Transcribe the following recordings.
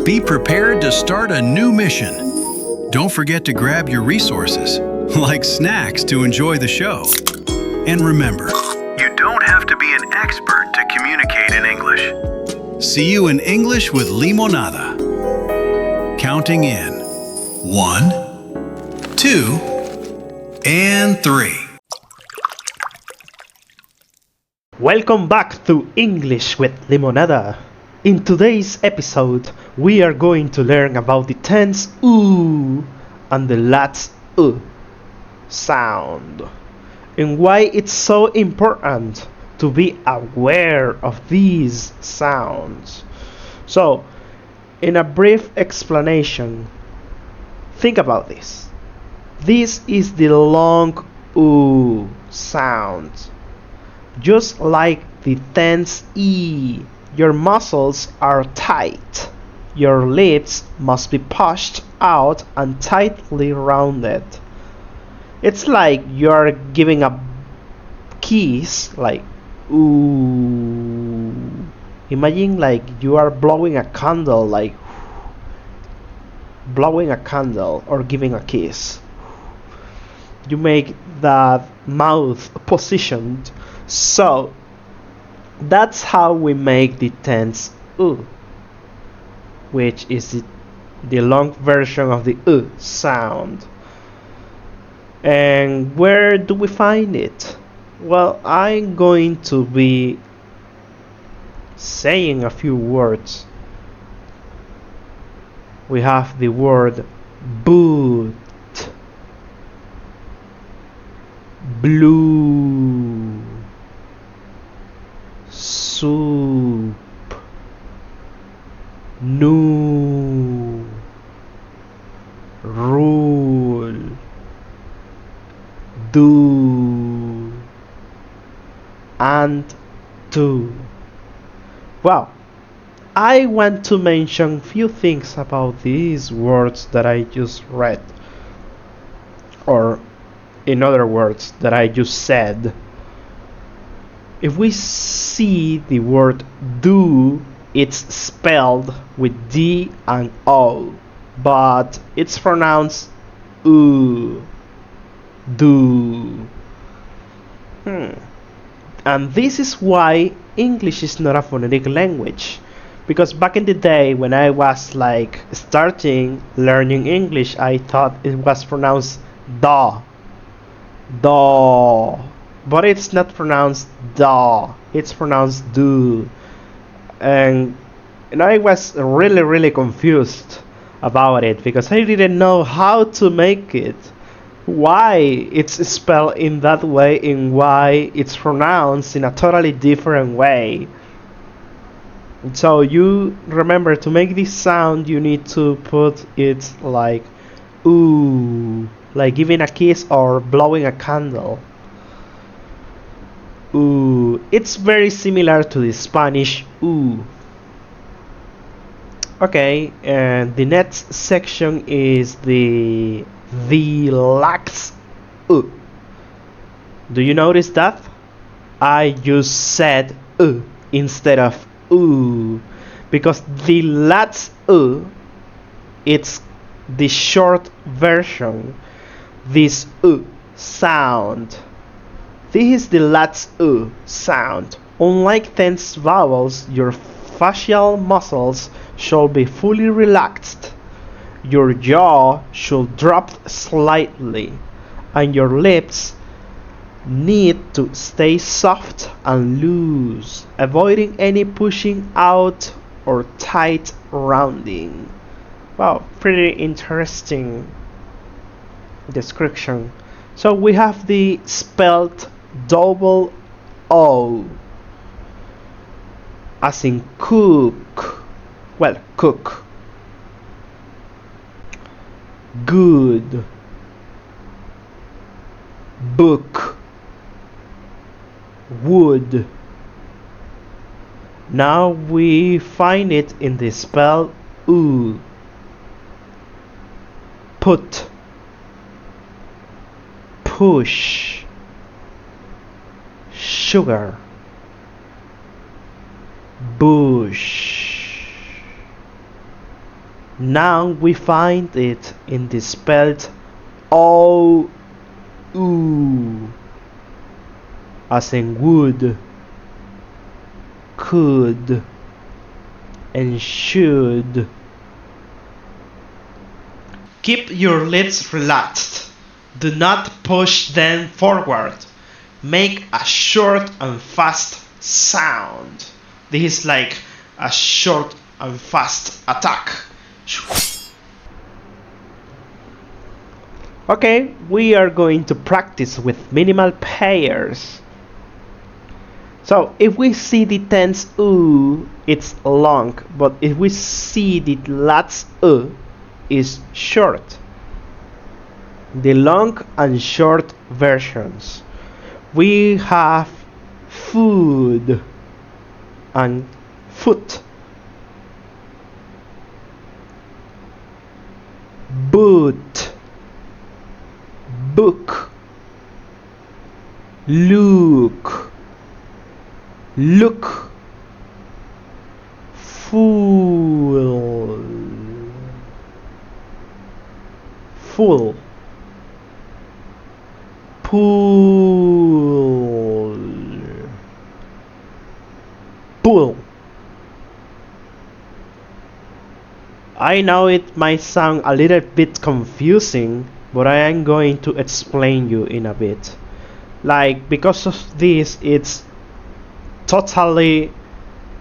Be prepared to start a new mission. Don't forget to grab your resources, like snacks to enjoy the show. And remember, you don't have to be an expert to communicate in English. See you in English with Limonada. Counting in 1, 2, and 3. Welcome back to English with Limonada. In today's episode, we are going to learn about the tense oo and the last sound, and why it's so important to be aware of these sounds. So, in a brief explanation, think about this. This is the long oo sound. Just like the tense E, your muscles are tight. Your lips must be pushed out and tightly rounded. It's like you're giving a kiss, like ooh. Imagine like you are blowing a candle, like blowing a candle or giving a kiss. You make that mouth positioned. So that's how we make the tense oo, which is the long version of the sound. And where do we find it? Well, I'm going to be saying a few words. We have the word boot, blue, soup, new, rule, do, and to. Well, I want to mention few things about these words that I just read, or in other words that I just said. If we see the word do, it's spelled with D and O, but it's pronounced oo, do. And this is why English is not a phonetic language. Because back in the day when I was like starting learning English, I thought it was pronounced da, do. But it's not pronounced da, it's pronounced do. And I was really confused about it because I didn't know how to make it, why it's spelled in that way and why it's pronounced in a totally different way. So you remember, to make this sound you need to put it like ooh, like giving a kiss or blowing a candle. Ooh, it's very similar to the Spanish ooh. Okay, and the next section is the last oo. Do you notice that? I just said instead of ooh, because the last it's the short version, this sound. This is the last sound. Unlike tense vowels, your facial muscles should be fully relaxed. Your jaw should drop slightly, and your lips need to stay soft and loose, avoiding any pushing out or tight rounding. Wow, pretty interesting description. So we have the spelled double O, as in cook. Well, cook. Good. Book. Wood. Now we find it in the spell oo. Put. Push. Sugar. Bush. Now we find it in the spelled O, U, as in would, could, and should. Keep your lips relaxed. Do not push them forward. Make a short and fast sound. This is like a short and fast attack. Okay, we are going to practice with minimal pairs. So if we see the tense U, it's long, but if we see the last U, it's short. The long and short versions. We have food and foot. Boot, book, look, look, fool, full, pool, pool. I know it might sound a little bit confusing, but I am going to explain you in a bit. Like, because of this, it's totally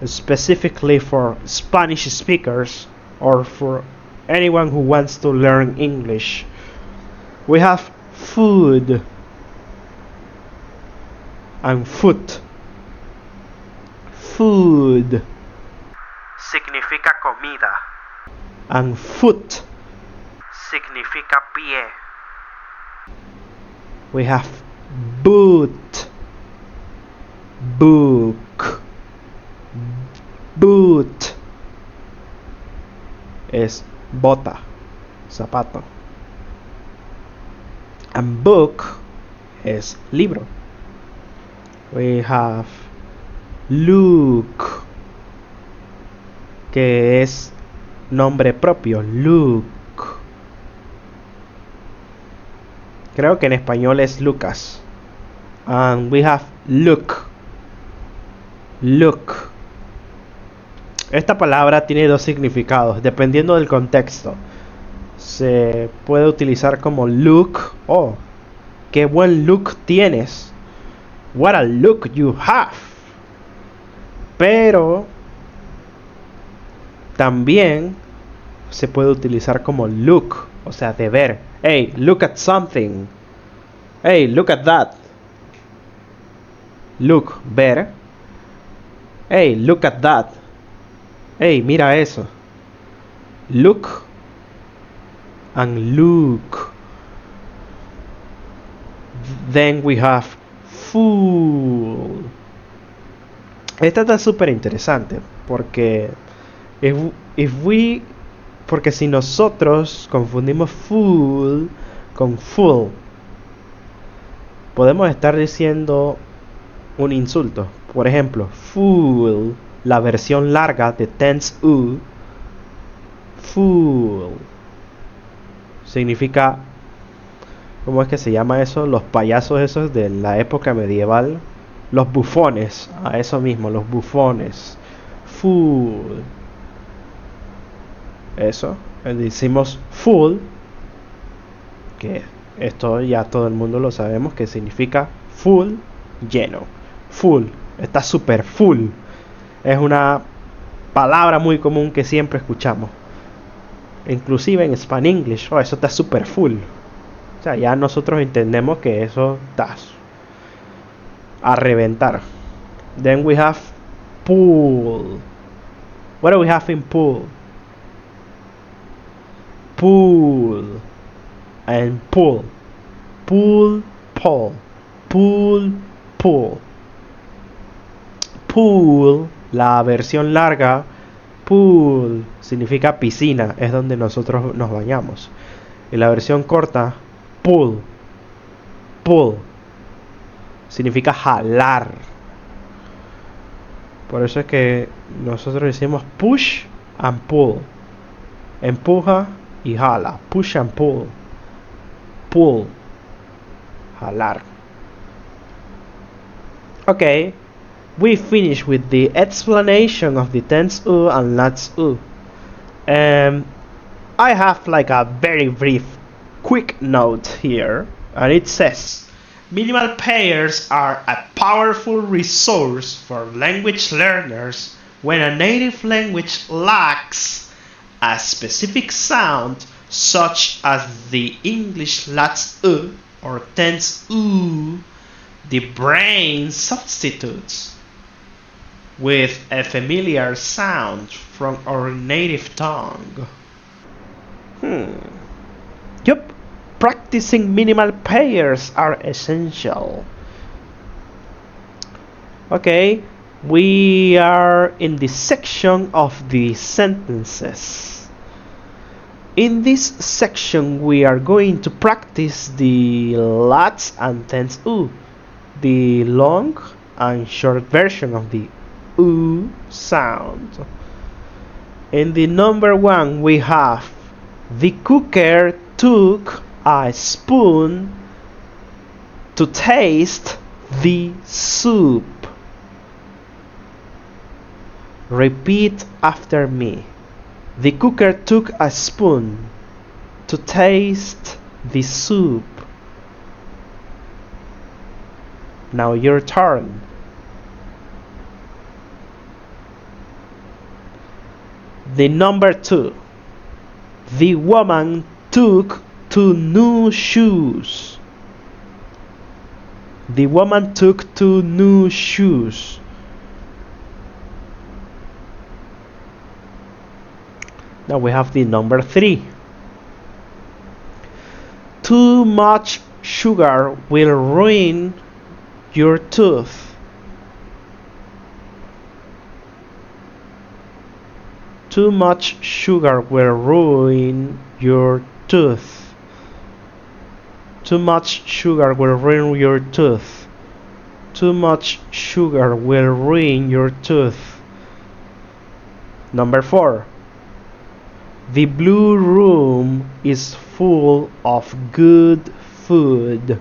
specifically for Spanish speakers or for anyone who wants to learn English. We have food and foot. Food significa comida. And foot significa pie. We have boot, book, boot es bota, zapato, and book es libro. We have look, que es nombre propio, Luke. Creo que en español es Lucas. And we have look. Look. Esta palabra tiene dos significados, dependiendo del contexto. Se puede utilizar como look. Oh, qué buen look tienes. What a look you have. Pero también se puede utilizar como look, o sea, de ver. Hey, look at something. Hey, look at that. Look, ver. Hey, look at that. Hey, mira eso. Look and look. Then we have fool. Esta está súper interesante porque porque si nosotros confundimos fool con full, podemos estar diciendo un insulto. Por ejemplo, fool, la versión larga de tense U, fool, significa, ¿cómo es que se llama eso? Los payasos esos de la época medieval, los bufones, a eso mismo, los bufones, fool. Eso, decimos full, que esto ya todo el mundo lo sabemos, que significa full, lleno. Full, está super full. Es una palabra muy común que siempre escuchamos. Inclusive en Spanglish, oh, eso está super full. O sea, ya nosotros entendemos que eso está a reventar. Then we have pool. What do we have in pool? Pool and pull. Pool, pull. Pool, pull. Pool, la versión larga, pool significa piscina, es donde nosotros nos bañamos. Y la versión corta, pull. Pull significa jalar. Por eso es que nosotros decimos push and pull. empuja y jala. Push and pull. Pull, jalar. Okay, we finish with the explanation of the tense U and last U. I have like a very brief quick note here, and it says minimal pairs are a powerful resource for language learners when a native language lacks a specific sound such as the English last U or tense U. The brain substitutes with a familiar sound from our native tongue. Yup, practicing minimal pairs are essential. Okay, we are in the section of the sentences. In this section, we are going to practice the lats and tense U, the long and short version of the U sound. In the number 1, we have the cooker took a spoon to taste the soup. Repeat after me. The cooker took a spoon to taste the soup. Now your turn. The number 2. The woman took 2 new shoes. The woman took 2 new shoes. Now we have the number 3. Too much sugar will ruin your tooth. Too much sugar will ruin your tooth. Too much sugar will ruin your tooth. Too much sugar will ruin your tooth. Number 4. The blue room is full of good food.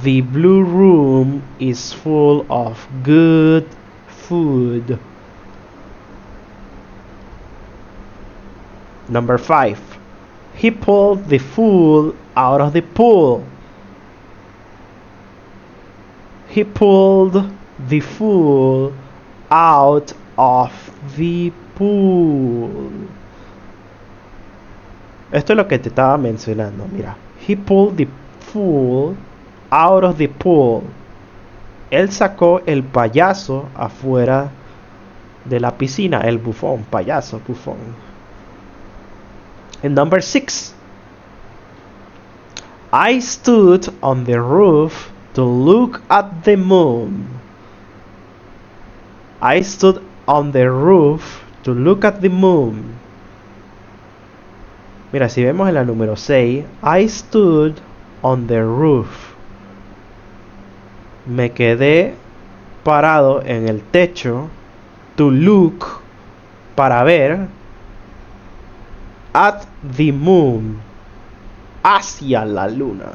The blue room is full of good food. Number 5. He pulled the fool out of the pool. He pulled the fool out of the pool. Esto es lo que te estaba mencionando. Mira, he pulled the fool out of the pool. Él sacó el payaso afuera de la piscina. El bufón, payaso, bufón. And number 6. I stood on the roof to look at the moon. I stood on the roof to look at the moon. Mira, si vemos en la número 6, I stood on the roof. Me quedé parado en el techo to look, para ver, at the moon, hacia la luna.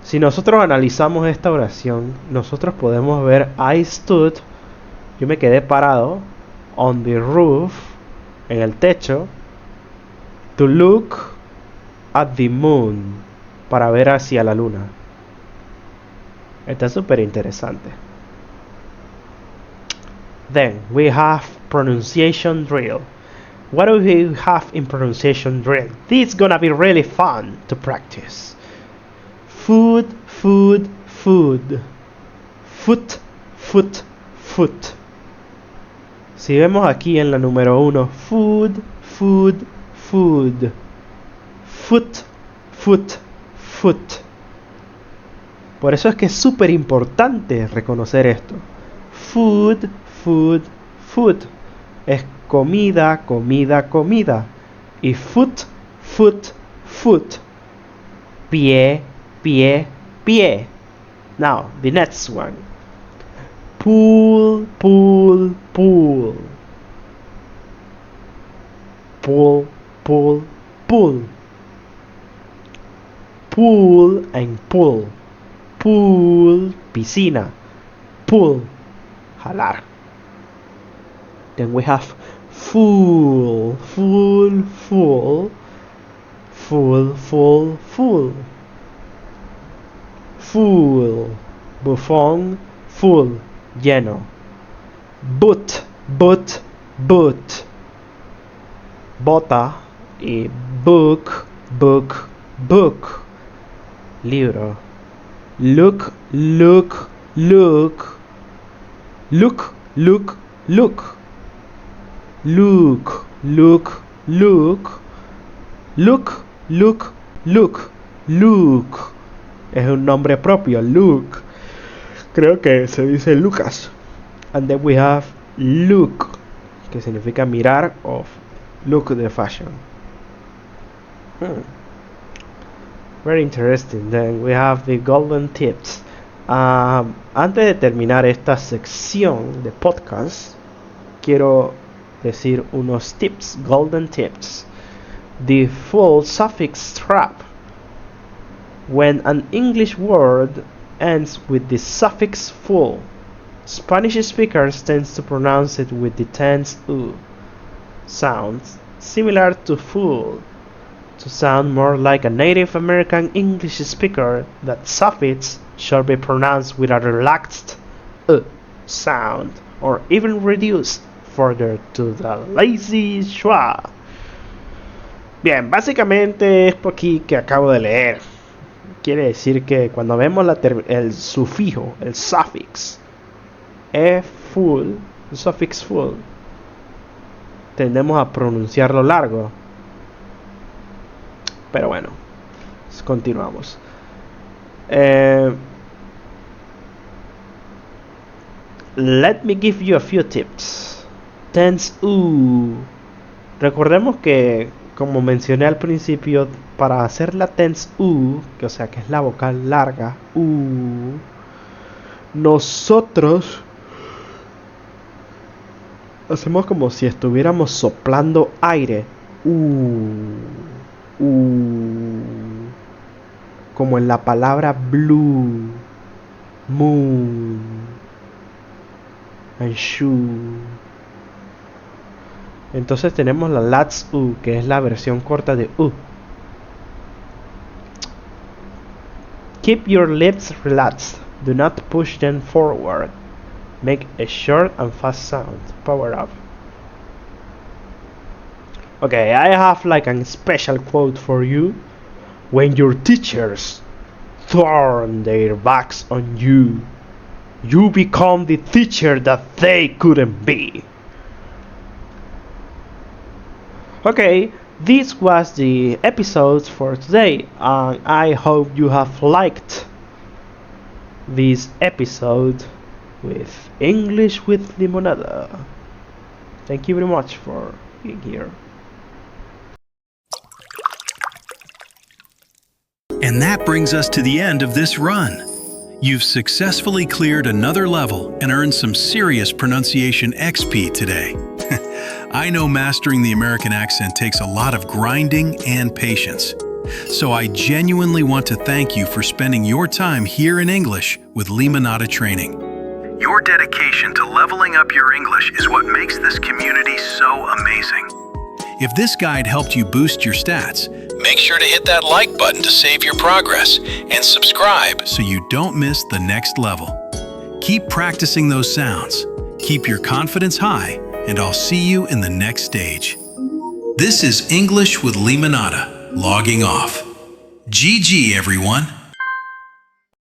Si nosotros analizamos esta oración, nosotros podemos ver I stood, yo me quedé parado, on the roof, en el techo, to look at the moon, para ver hacia la luna. Está súper interesante. Then we have pronunciation drill. What do we have in pronunciation drill? This is gonna be really fun to practice. Food, food, food. Foot, foot, foot. Si vemos aquí en la número 1, food, food, food. Foot, foot, foot. Por eso es que es súper importante reconocer esto. Food, food, food. Es comida, comida, comida. Y foot, foot, foot. Pie, pie, pie. Now, the next one. Pool, pool, pool. pull, pull, pull. Pull and pull. Pool, piscina. Pull, jalar. Then we have full, full, full. Full, full, full. Full, bufón, full, lleno. Boot, boot, boot. Bota y book, book, book. Libro. Look, look, look. Look, look, look. Look, look, look. Look, look, look. Look. Es un nombre propio, Luke. Creo que se dice Lucas. And then we have look, que significa mirar o look the fashion. Very interesting. Then we have the golden tips. Antes de terminar esta sección de podcast, quiero decir unos tips, golden tips. The full suffix trap. When an English word ends with the suffix full, Spanish speakers tend to pronounce it with the tense U sound, similar to full, to sound more like a Native American English speaker. That suffix should be pronounced with a relaxed sound, or even reduced further to the lazy schwa. Bien, básicamente esto aquí que acabo de leer quiere decir que cuando vemos el sufijo, el suffix full, el suffix full, tendemos a pronunciarlo largo. Pero bueno, continuamos. Let me give you a few tips. Tense U. Recordemos que, como mencioné al principio, para hacer la tense U, que o sea que es la vocal larga, U, nosotros hacemos como si estuviéramos soplando aire. Como en la palabra blue, moon, and shoe. Entonces tenemos la lats U, que es la versión corta de U. Keep your lips relaxed. Do not push them forward. Make a short and fast sound. Power up. Okay, I have like a special quote for you. When your teachers turn their backs on you, you become the teacher that they couldn't be. Okay, this was the episode for today, and I hope you have liked this episode with English with Limonada. Thank you very much for being here. And that brings us to the end of this run. You've successfully cleared another level and earned some serious pronunciation XP today. I know mastering the American accent takes a lot of grinding and patience. So I genuinely want to thank you for spending your time here in English with Limonada Training. Your dedication to leveling up your English is what makes this community so amazing. If this guide helped you boost your stats, make sure to hit that like button to save your progress and subscribe so you don't miss the next level. Keep practicing those sounds, keep your confidence high, and I'll see you in the next stage. This is English with Limonada, logging off. GG, everyone.